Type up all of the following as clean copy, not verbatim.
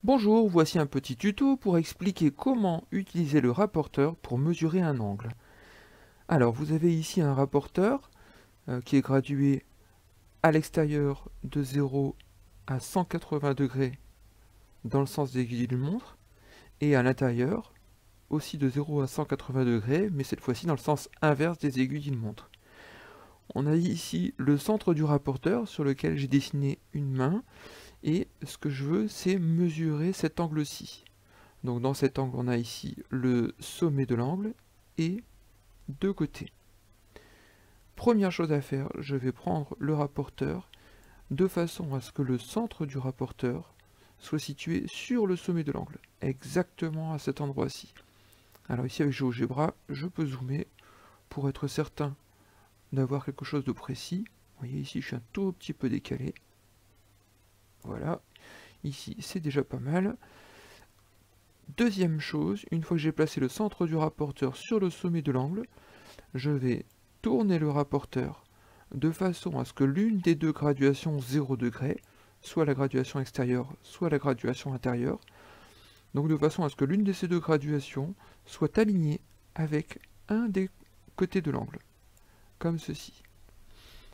Bonjour, voici un petit tuto pour expliquer comment utiliser le rapporteur pour mesurer un angle. Alors, vous avez ici un rapporteur qui est gradué à l'extérieur de 0 à 180 degrés dans le sens des aiguilles d'une montre, et à l'intérieur aussi de 0 à 180 degrés, mais cette fois-ci dans le sens inverse des aiguilles d'une montre. On a ici le centre du rapporteur sur lequel j'ai dessiné une main, et ce que je veux, c'est mesurer cet angle-ci. Donc dans cet angle, on a ici le sommet de l'angle et deux côtés. Première chose à faire, je vais prendre le rapporteur de façon à ce que le centre du rapporteur soit situé sur le sommet de l'angle, exactement à cet endroit-ci. Alors ici avec GeoGebra, je peux zoomer pour être certain d'avoir quelque chose de précis. Vous voyez ici, je suis un tout petit peu décalé. Voilà, ici c'est déjà pas mal. Deuxième chose, une fois que j'ai placé le centre du rapporteur sur le sommet de l'angle, je vais tourner le rapporteur de façon à ce que l'une des deux graduations 0 degré, soit la graduation extérieure, soit la graduation intérieure, donc de façon à ce que l'une de ces deux graduations soit alignée avec un des côtés de l'angle, comme ceci.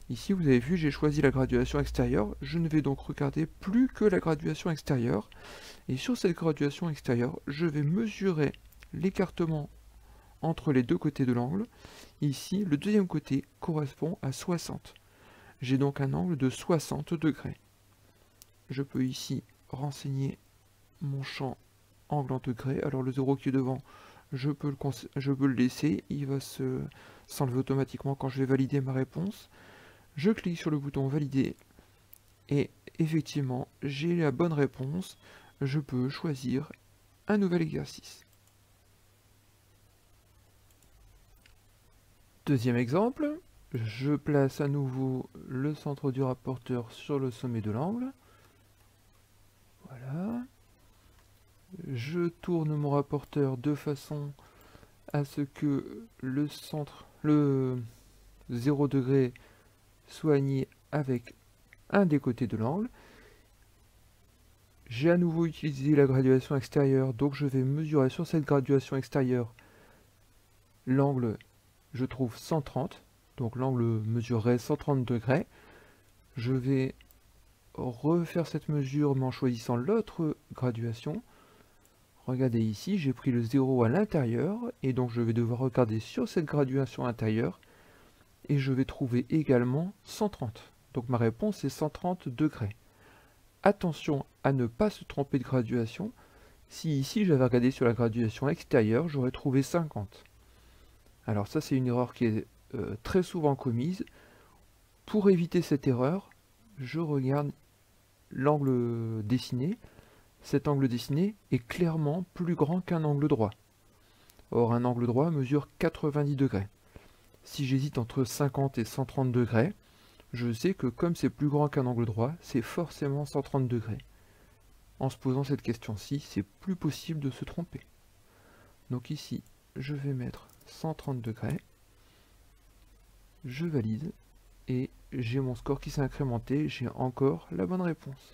Ici, vous avez vu, j'ai choisi la graduation extérieure, je ne vais donc regarder plus que la graduation extérieure, et sur cette graduation extérieure, je vais mesurer l'écartement entre les deux côtés de l'angle. Ici, le deuxième côté correspond à 60. J'ai donc un angle de 60 degrés. Je peux ici renseigner mon champ angle en degrés. Alors le 0 qui est devant, je peux le laisser. Il va s'enlever automatiquement quand je vais valider ma réponse. Je clique sur le bouton valider et effectivement, j'ai la bonne réponse. Je peux choisir un nouvel exercice. Deuxième exemple, je place à nouveau le centre du rapporteur sur le sommet de l'angle. Voilà. Je tourne mon rapporteur de façon à ce que le 0 degré soit aligné avec un des côtés de l'angle. J'ai à nouveau utilisé la graduation extérieure, donc je vais mesurer sur cette graduation extérieure l'angle, je trouve 130, donc l'angle mesurerait 130 degrés. Je vais refaire cette mesure mais en choisissant l'autre graduation. Regardez ici, j'ai pris le 0 à l'intérieur, et donc je vais devoir regarder sur cette graduation intérieure, et je vais trouver également 130. Donc ma réponse est 130 degrés. Attention à ne pas se tromper de graduation. Si ici j'avais regardé sur la graduation extérieure, j'aurais trouvé 50. Alors ça c'est une erreur qui est très souvent commise. Pour éviter cette erreur, je regarde l'angle dessiné. Cet angle dessiné est clairement plus grand qu'un angle droit. Or, un angle droit mesure 90 degrés. Si j'hésite entre 50 et 130 degrés, je sais que comme c'est plus grand qu'un angle droit, c'est forcément 130 degrés. En se posant cette question-ci, c'est plus possible de se tromper. Donc ici, je vais mettre 130 degrés, je valide, et j'ai mon score qui s'est incrémenté, j'ai encore la bonne réponse.